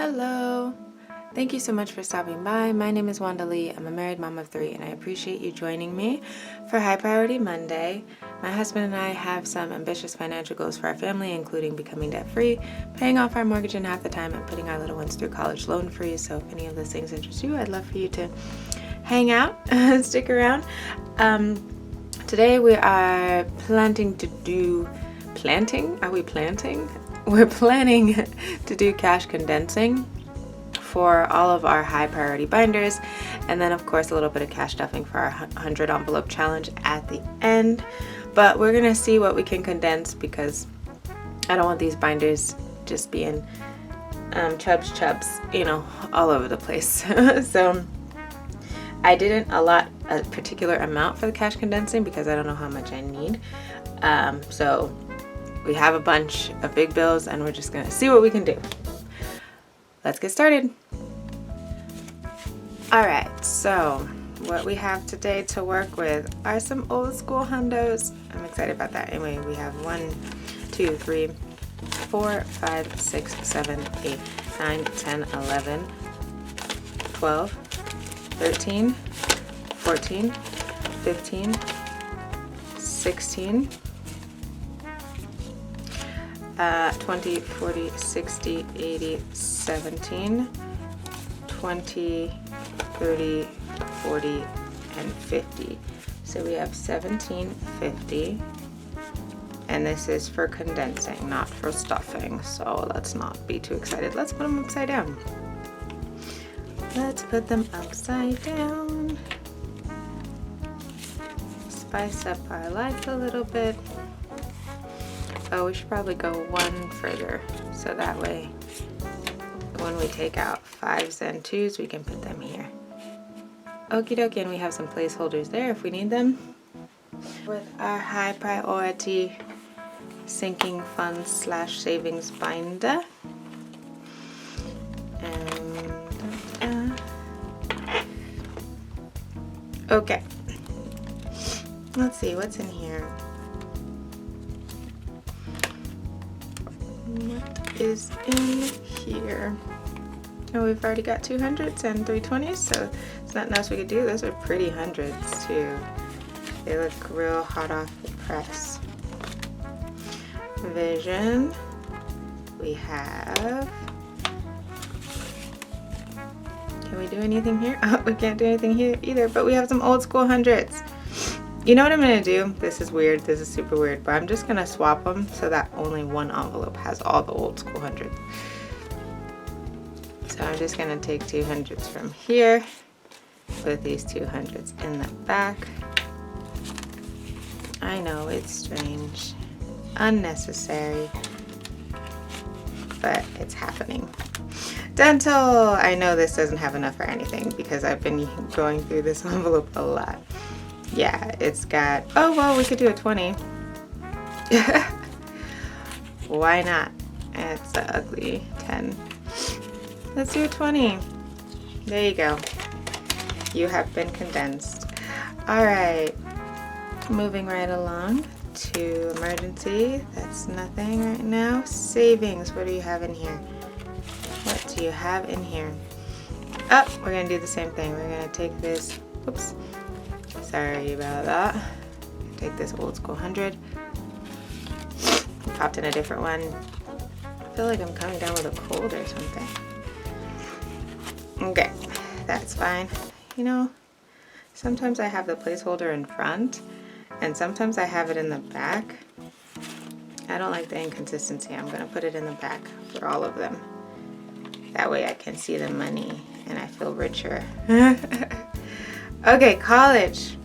Hello. Thank you so much for stopping by. My name is Wanda Lee. I'm a married mom of 3 and I appreciate you joining me for High Priority Monday. My husband and I have some ambitious financial goals for our family, including becoming debt-free, paying off our mortgage in half the time, and putting our little ones through college loan-free. So if any of those things interest you, I'd love for you to hang out and stick around. Today we are planning to do We're planning to do cash condensing for all of our high priority binders, and then of course a little bit of cash stuffing for our 100 envelope challenge at the end. But we're gonna see what we can condense because I don't want these binders just being chubs, all over the place. So I didn't allot a particular amount for the cash condensing because I don't know how much I need. So we have a bunch of big bills and we're just gonna see what we can do. Let's get started. All right, so what we have today to work with are some old school hundos. I'm excited about that. Anyway, we have 1, 2, 3, 4, 5, 6, 7, 8, 9, 10, 11, 12, 13, 14, 15, 16, 20, 40, 60, 80, 17, 20, 30, 40, and 50. So we have 1750, and this is for condensing, not for stuffing. So let's not be too excited. Let's put them upside down. Let's put them upside down. Spice up our life a little bit. Oh, we should probably go one further, so that way when we take out 5s and 2s, we can put them here. Okie dokie, and we have some placeholders there if we need them. With our high priority sinking funds / savings binder. And okay, let's see what's in here. What is in here? Oh, we've already got 200s and 320s, so it's nothing else we could do. Those are pretty hundreds too. They look real hot off the press. Vision. We have. Can we do anything here? Oh, we can't do anything here either, but we have some old school hundreds. You know what I'm gonna do? This is weird, this is super weird, but I'm just gonna swap them so that only one envelope has all the old school hundreds. So I'm just gonna take 200s from here, put these 200s in the back. I know, it's strange, unnecessary, but it's happening. Dental! I know this doesn't have enough for anything because I've been going through this envelope a lot. Yeah, it's got, oh, well, we could do a 20. Why not? It's an ugly 10. Let's do a 20. There you go. You have been condensed. All right, moving right along to emergency. That's nothing right now. Savings, what do you have in here? What do you have in here? Oh, we're gonna do the same thing. We're gonna take this, oops. Sorry about that. Take this old school 100. Popped in a different one. I feel like I'm coming down with a cold or something. Okay, that's fine. You know, sometimes I have the placeholder in front and sometimes I have it in the back. I don't like the inconsistency. I'm gonna put it in the back for all of them. That way I can see the money and I feel richer. Okay, college.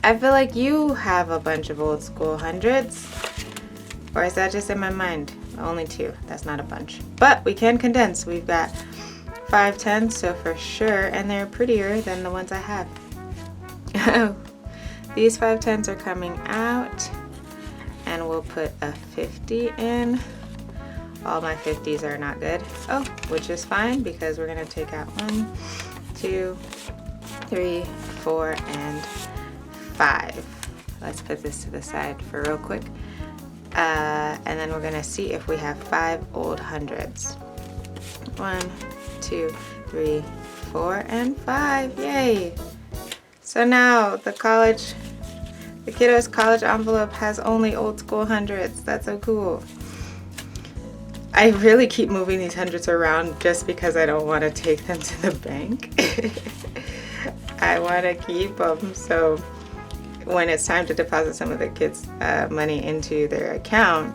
I feel like you have a bunch of old school hundreds. Or is that just in my mind? Only 2. That's not a bunch. But we can condense. We've got 5 10s, so for sure. And they're prettier than the ones I have. These 5 10s are coming out. And we'll put a 50 in. All my 50s are not good. Oh, which is fine because we're going to take out 1, 2, 3, 4, and 5. Let's put this to the side for real quick. And then we're gonna see if we have 5 old hundreds. 1, 2, 3, 4, and 5. Yay! So now the kiddo's college envelope has only old school hundreds. That's so cool. I really keep moving these hundreds around just because I don't want to take them to the bank. I want to keep them, so when it's time to deposit some of the kids' money into their account,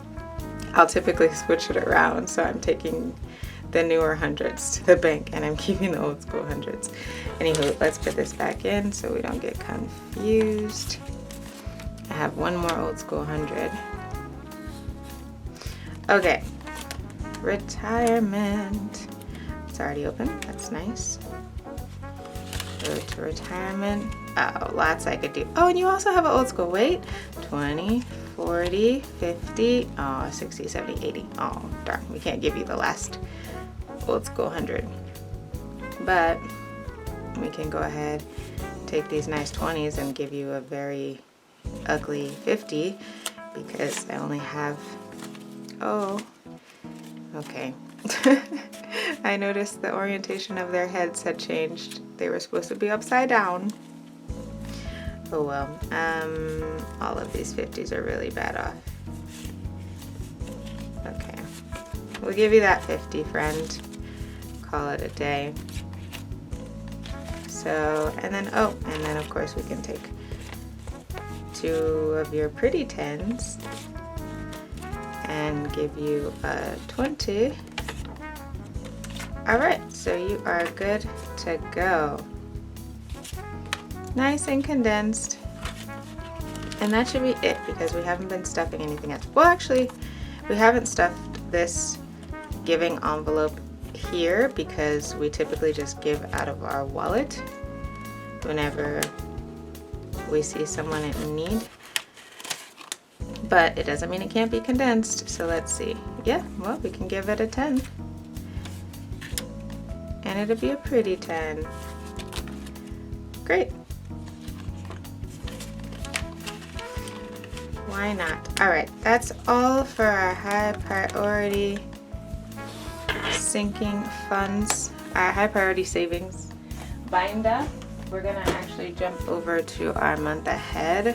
I'll typically switch it around. So I'm taking the newer hundreds to the bank and I'm keeping the old school hundreds. Anywho, let's put this back in so we don't get confused. I have one more old school 100. Okay, retirement. It's already open, that's nice. Go to retirement. Oh, lots I could do. Oh, and you also have an old school. Wait, 20, 40, 50, oh, 60, 70, 80. Oh, darn, we can't give you the last old school 100. But we can go ahead, take these nice 20s and give you a very ugly 50 because I only have, oh, okay. I noticed the orientation of their heads had changed. They were supposed to be upside down. Oh well, all of these 50s are really bad off. Okay, we'll give you that 50, friend. Call it a day. So, and then of course we can take 2 of your pretty 10s and give you a 20. All right, so you are good to go. Nice and condensed. And that should be it because we haven't been stuffing anything else. Well, actually, we haven't stuffed this giving envelope here because we typically just give out of our wallet whenever we see someone in need. But it doesn't mean it can't be condensed. So let's see. Yeah, well, we can give it a 10. And it'll be a pretty 10. Great. Why not? All right, that's all for our high priority sinking funds, our high priority savings binder. We're gonna actually jump over to our month ahead,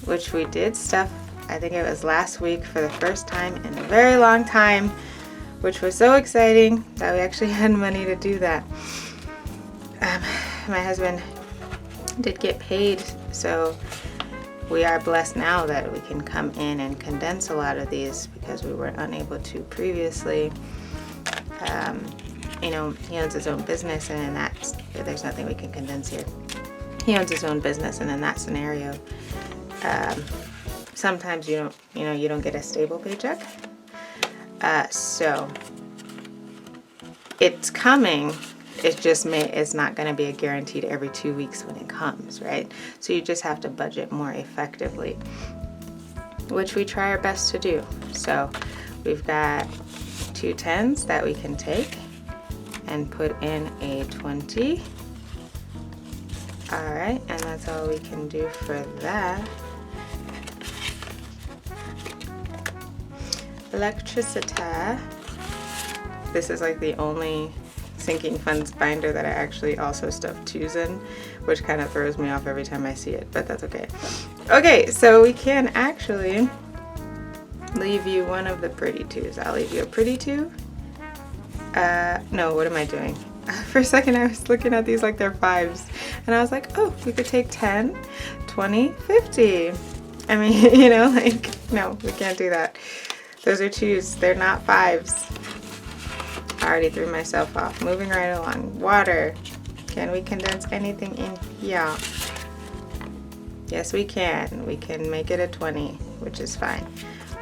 which we did stuff, I think it was last week for the first time in a very long time, which was so exciting that we actually had money to do that. My husband did get paid, so we are blessed now that we can come in and condense a lot of these because we were unable to previously. You know, he owns his own business, and in that, there's nothing we can condense here. He owns his own business, and in that scenario, sometimes you don't get a stable paycheck. So it's coming. It's not going to be a guaranteed every 2 weeks when it comes, right? So you just have to budget more effectively, which we try our best to do. So we've got 2 10s that we can take and put in a 20. All right, and that's all we can do for that. Electricity. This is like the only sinking funds binder that I actually also stuff 2s in, which kind of throws me off every time I see it, but that's okay. Okay, so we can actually leave you one of the pretty 2s. I'll leave you a pretty 2. No, what am I doing? For a second I was looking at these like they're 5s, and I was like, oh, we could take 10, 20, 50. I mean, you know, like, no, we can't do that. Those are 2s, they're not 5s. I already threw myself off. Moving right along. Water. Can we condense anything in here? Yes, we can. We can make it a 20, which is fine.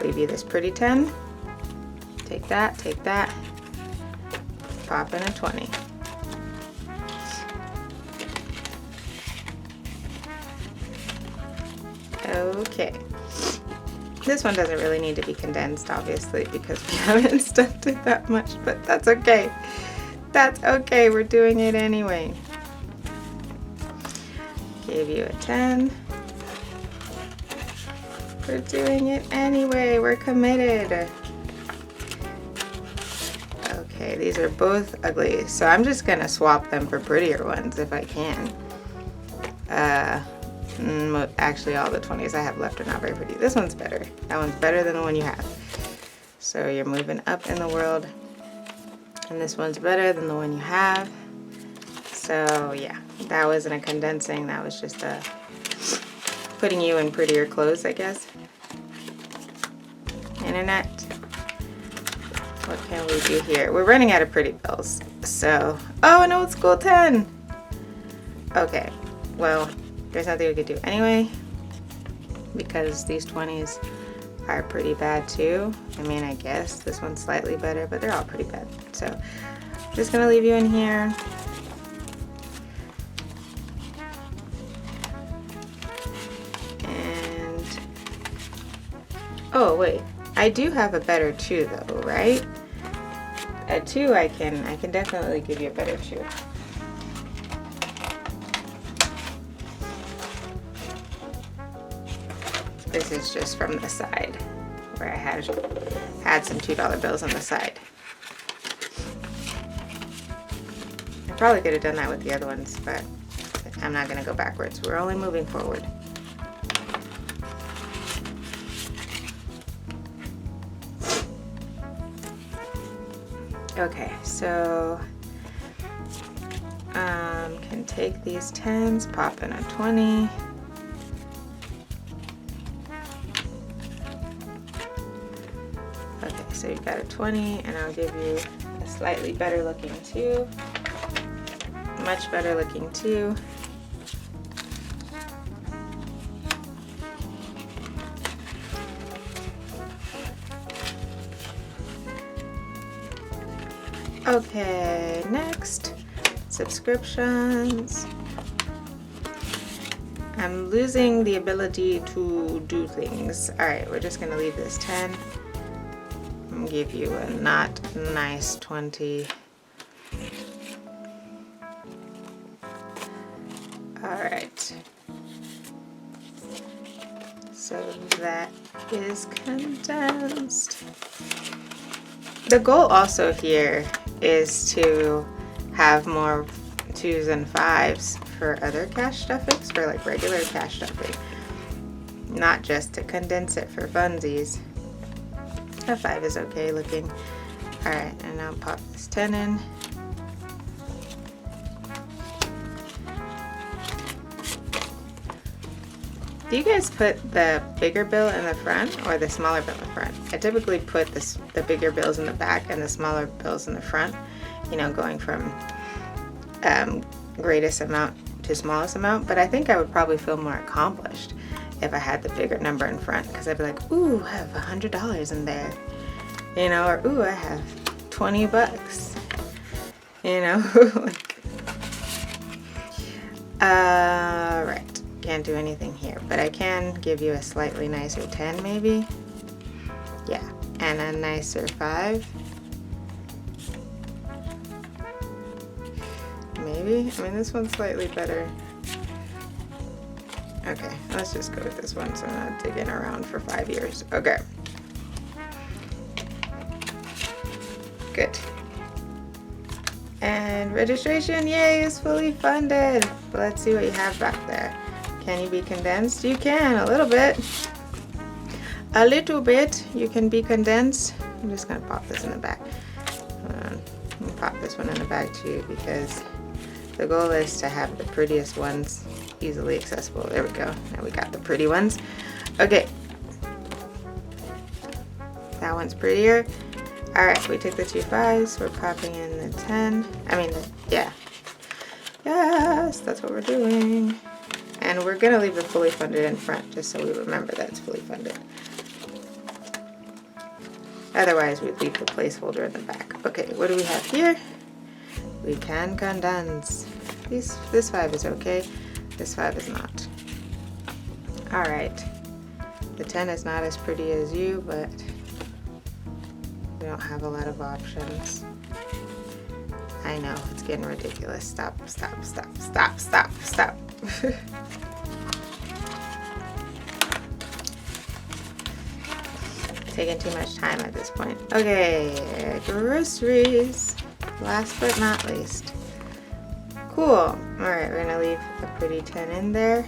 Leave you this pretty 10. Take that, pop in a 20. Okay. This one doesn't really need to be condensed, obviously, because we haven't stuffed it that much, but that's okay. That's okay, we're doing it anyway. Gave you a 10. We're doing it anyway, we're committed. Okay. Okay, these are both ugly, so I'm just gonna swap them for prettier ones if I can. Actually, all the 20s I have left are not very pretty. This one's better. That one's better than the one you have. So you're moving up in the world, and this one's better than the one you have. So yeah, that wasn't a condensing, that was just a putting you in prettier clothes, I guess. Internet, what can we do here? We're running out of pretty bills, so, oh, an old school 10. Okay, well, there's nothing we could do anyway, because these 20s are pretty bad too. I mean, I guess this one's slightly better, but they're all pretty bad. So I'm just gonna leave you in here. And, oh wait, I do have a better 2 though, right? A 2 I can definitely give you a better 2. This is just from the side, where I had some $2 bills on the side. I probably could have done that with the other ones, but I'm not going to go backwards. We're only moving forward. Okay, so can take these 10s, pop in a 20. Okay, so you've got a 20, and I'll give you a slightly better looking 2. Much better looking 2. Okay, next, subscriptions. I'm losing the ability to do things. All right, we're just gonna leave this 10. And give you a not nice 20. All right. So that is condensed. The goal also here is to have more 2s and 5s for other cash stuffings, for like regular cash stuffing, not just to condense it for funsies. A 5 is okay looking. All right, and now pop this 10 in. Do you guys put the bigger bill in the front or the smaller bill in the front? I typically put the bigger bills in the back and the smaller bills in the front, you know, going from greatest amount to smallest amount, but I think I would probably feel more accomplished if I had the bigger number in front, because I'd be like, ooh, I have $100 in there, you know, or ooh, I have 20 bucks, you know, like, right. Can't do anything here, but I can give you a slightly nicer 10 maybe. Yeah, and a nicer 5. Maybe. I mean, this one's slightly better. Okay, let's just go with this one so I'm not digging around for 5 years. Okay. Good. And registration, yay, is fully funded. Let's see what you have back there. Can you be condensed? You can, a little bit. A little bit, you can be condensed. I'm just gonna pop this in the back. I'll pop this one in the back too, because the goal is to have the prettiest ones easily accessible. There we go, now we got the pretty ones. Okay, that one's prettier. All right, we took the 2 5s, we're popping in the 10. I mean, yeah. Yes, that's what we're doing. And we're gonna leave the fully funded in front just so we remember that it's fully funded. Otherwise, we'd leave the placeholder in the back. Okay, what do we have here? We can condense. This 5 is okay, this 5 is not. All right, the 10 is not as pretty as you, but we don't have a lot of options. I know, it's getting ridiculous. Stop, stop, stop, stop, stop, stop. Taking too much time at this point. Okay, groceries. last but not least. Cool. All right, we're gonna leave a pretty 10 in there.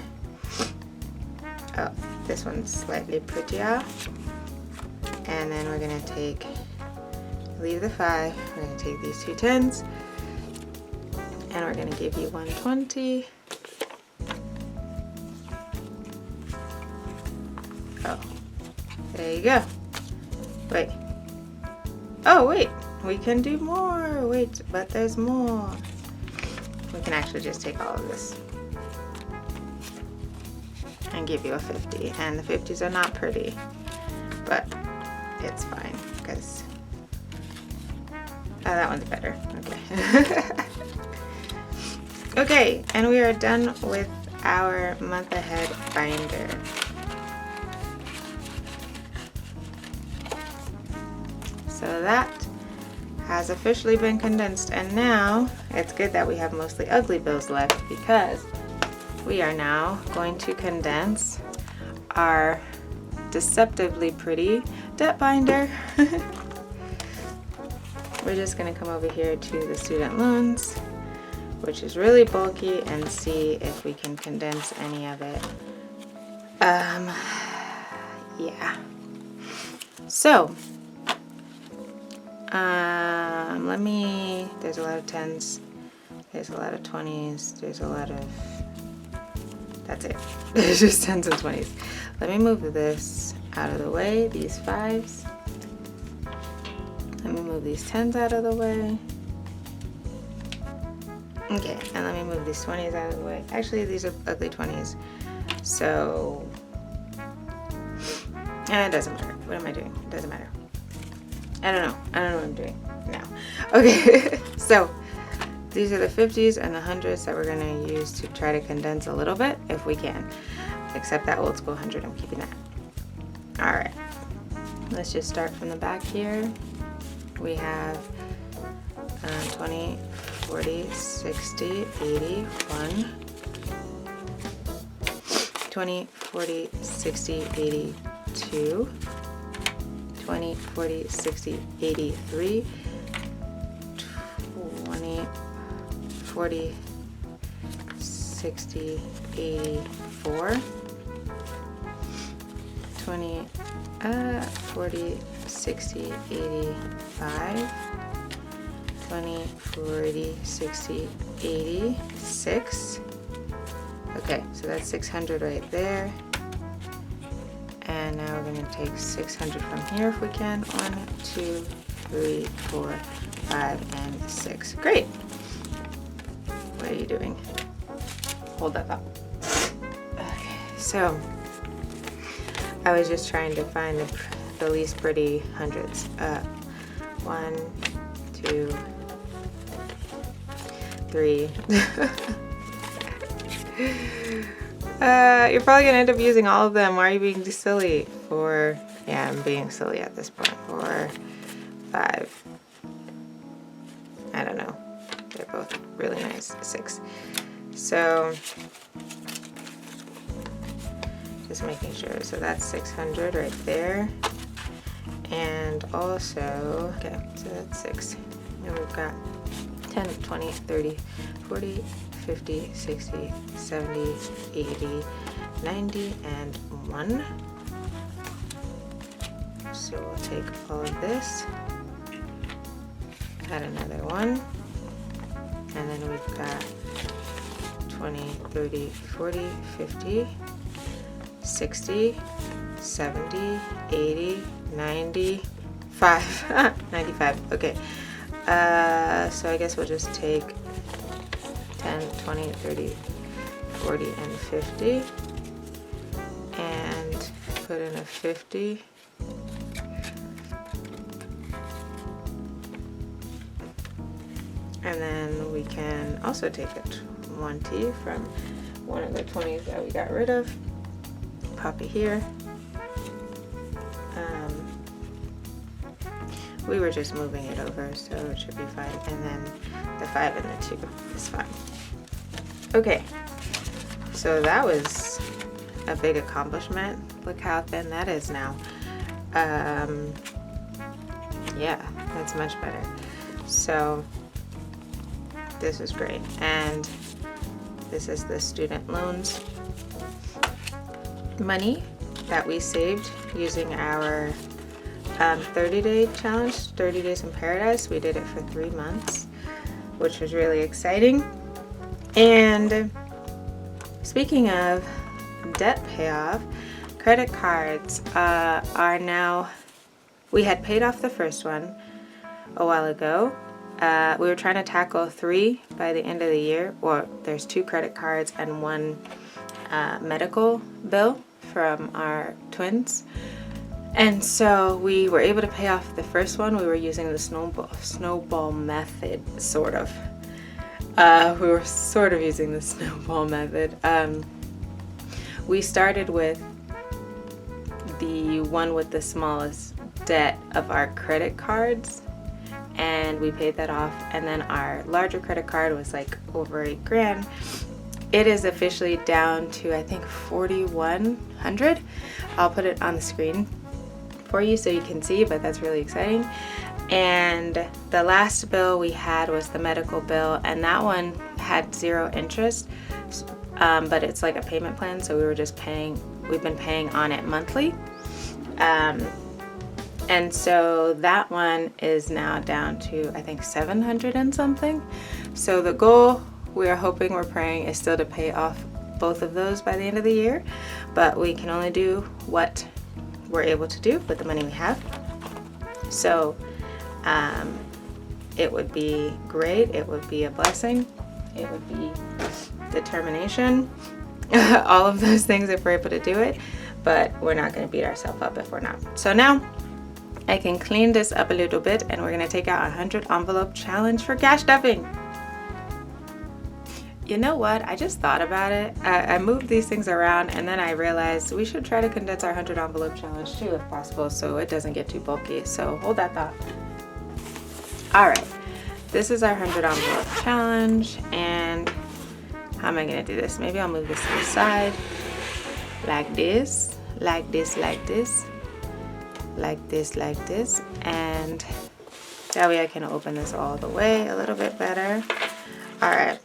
Oh, this one's slightly prettier. And then we're gonna leave the 5. We're gonna take these 2 10s, and we're gonna give you 120. Oh, there you go. Wait. Oh, wait. We can do more. Wait, but there's more. We can actually just take all of this and give you a 50. And the 50s are not pretty, but it's fine because that one's better. Okay. Okay, and we are done with our month ahead binder. So that has officially been condensed, and now it's good that we have mostly ugly bills left because we are now going to condense our deceptively pretty debt binder. We're just going to come over here to the student loans, which is really bulky, and see if we can condense any of it. Yeah. So there's a lot of 10s, there's a lot of 20s, there's a lot of, that's it. There's just 10s and 20s. Let me move this out of the way, these 5s. Let me move these 10s out of the way. Okay, and let me move these 20s out of the way. Actually, these are ugly 20s. So, it doesn't matter. What am I doing? It doesn't matter. I don't know what I'm doing now. Okay, so these are the 50s and the 100s that we're going to use to try to condense a little bit if we can. Except that old school 100, I'm keeping that. Alright, let's just start from the back here. We have 20, 40, 60, 80, 1, 20, 40, 60, 80, 2, 20, 40, 60, 83, 20, 40, 60, 84, 20, 40, 60, 85, 20, 40, 60, 86. Okay, so that's 600 right there. And now we're going to take 600 from here if we can. 1, 2, 3, 4, 5, and 6. Great. What are you doing? Hold that up. Okay, so I was just trying to find the least pretty hundreds. 1, 2, 3. You're probably gonna end up using all of them. Why are you being silly? 4. Yeah, I'm being silly at this point. 4, 5. I don't know. They're both really nice. 6. So just making sure. So that's 600 right there. And also, okay, so that's 6. And we've got 10, 20, 30, 40, 50, 60, 70, 80, 90, and 1. So we'll take all of this, add another 1, and then we've got 20, 30, 40, 50, 60, 70, 80, 95, 95, okay. So I guess we'll just take 10, 20, 30, 40, and 50, and put in a 50. And then we can also take a 20 from one of the 20s that we got rid of. Pop it here. We were just moving it over, so it should be fine. And then the 5 and the 2 is fine. Okay, so that was a big accomplishment. Look how thin that is now. Yeah, that's much better. So this is great. And this is the student loans money that we saved using our 30-day challenge, 30 days in paradise. We did it for 3 months, which was really exciting. And speaking of debt payoff, credit cards are now, we had paid off the first one a while ago. We were trying to tackle 3 by the end of the year, or there's 2 credit cards and 1 medical bill from our twins. And so we were able to pay off the first one. We were using the snowball method, sort of. We were sort of using the snowball method. We started with the one with the smallest debt of our credit cards, and we paid that off. And then our larger credit card was like over $8,000. It is officially down to, I think, $4,100. I'll put it on the screen for you so you can see, but that's really exciting. And the last bill we had was the medical bill, and that one had 0 interest, but it's like a payment plan, so we've been paying on it monthly. And so that one is now down to, I think, 700 and something. So the goal, we are hoping, we're praying, is still to pay off both of those by the end of the year, but we can only do what we're able to do with the money we have. So it would be great, it would be a blessing, it would be determination, all of those things if we're able to do it, but we're not going to beat ourselves up if we're not. So now I can clean this up a little bit, and we're going to take out a 100 envelope challenge for cash stuffing. You know what? I just thought about it. I moved these things around, and then I realized we should try to condense our 100 envelope challenge too, if possible, so it doesn't get too bulky. So hold that thought. All right, this is our 100 envelope challenge, and how am I gonna do this? Maybe I'll move this to the side, like this, like this, like this, like this, like this, and that way I can open this all the way a little bit better. All right.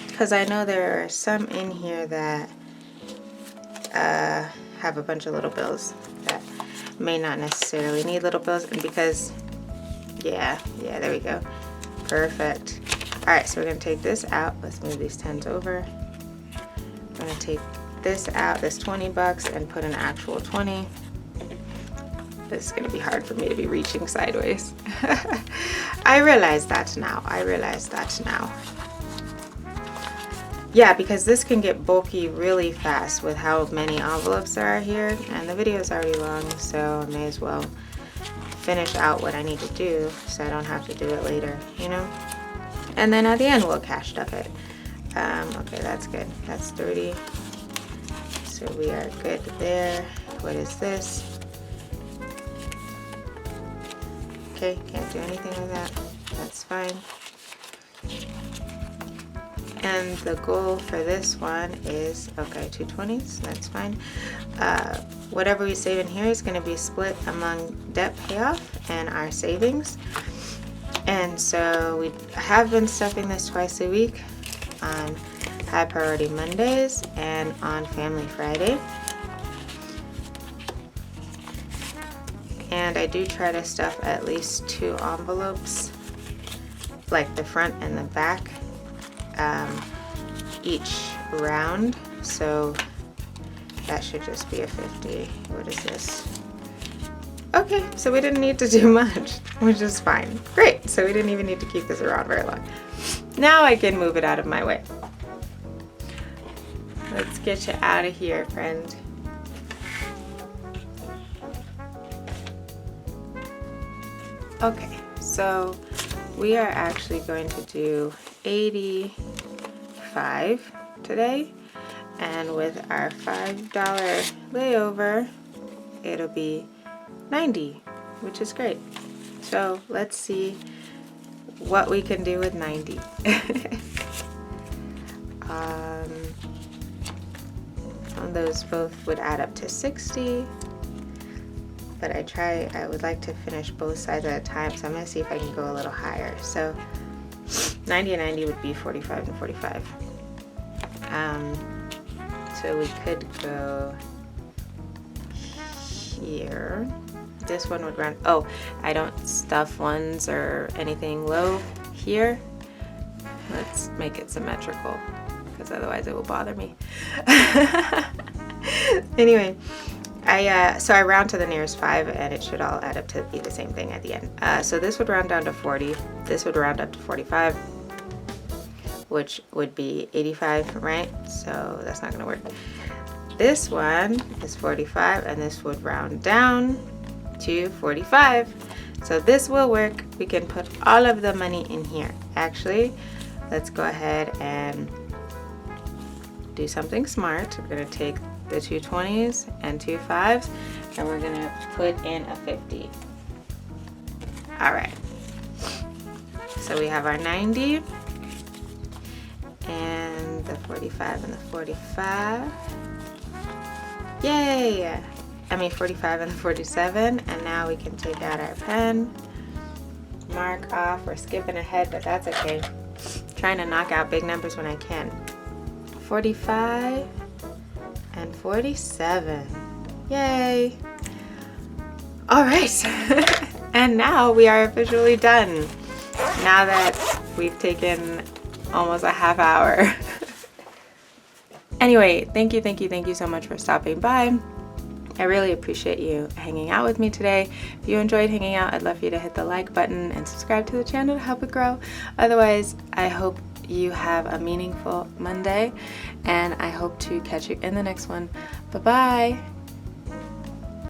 Because I know there are some in here that have a bunch of little bills that may not necessarily need little bills, and because, yeah, there we go. Perfect. All right, so we're going to take this out. Let's move these 10s over. I'm going to take this out, this 20 bucks, and put an actual 20. This is going to be hard for me to be reaching sideways. I realize that now. Yeah, because this can get bulky really fast with how many envelopes there are here, and the video is already long, so I may as well finish out what I need to do so I don't have to do it later, you know? And then at the end we'll cash stuff it. Okay, that's good. That's 30. So we are good there. What is this? Okay, can't do anything with that. That's fine. And the goal for this one is, okay, 220s, that's fine. Whatever we save in here is going to be split among debt payoff and our savings. And so we have been stuffing this twice a week on High Priority Mondays and on Family Friday. And I do try to stuff at least 2 envelopes, like the front and the back, each round, so that should just be a 50. What is this? Okay, so we didn't need to do much, which is fine. Great, so we didn't even need to keep this around very long. Now I can move it out of my way. Let's get you out of here, friend. Okay, so we are actually going to do 85 today, and with our $5 layover it'll be 90, which is great. So let's see what we can do with 90. Those both would add up to 60, but I would like to finish both sides at a time, so I'm going to see if I can go a little higher. So 90 and 90 would be 45 and 45. So we could go here. This one would round. Oh, I don't stuff ones or anything low here. Let's make it symmetrical because otherwise it will bother me. Anyway, so I round to the nearest 5 and it should all add up to be the same thing at the end. So this would round down to 40. This would round up to 45, which would be 85, right? So that's not gonna work. This one is 45 and this would round down to 45. So this will work. We can put all of the money in here. Actually, let's go ahead and do something smart. We're gonna take the 2 20s and 2 5s and we're gonna put in a 50. All right, so we have our 90 and the 45 and the 45. Yay! I mean 45 and the 47, and now we can take out our pen, mark off. We're skipping ahead, but that's okay. Trying to knock out big numbers when I can. 45 and 47. Yay! All right, and now we are officially done. Now that we've taken almost a half hour. Anyway, thank you so much for stopping by. I really appreciate you hanging out with me today. If you enjoyed hanging out, I'd love for you to hit the like button and subscribe to the channel to help it grow. Otherwise, I hope you have a meaningful Monday, and I hope to catch you in the next one. Bye-bye.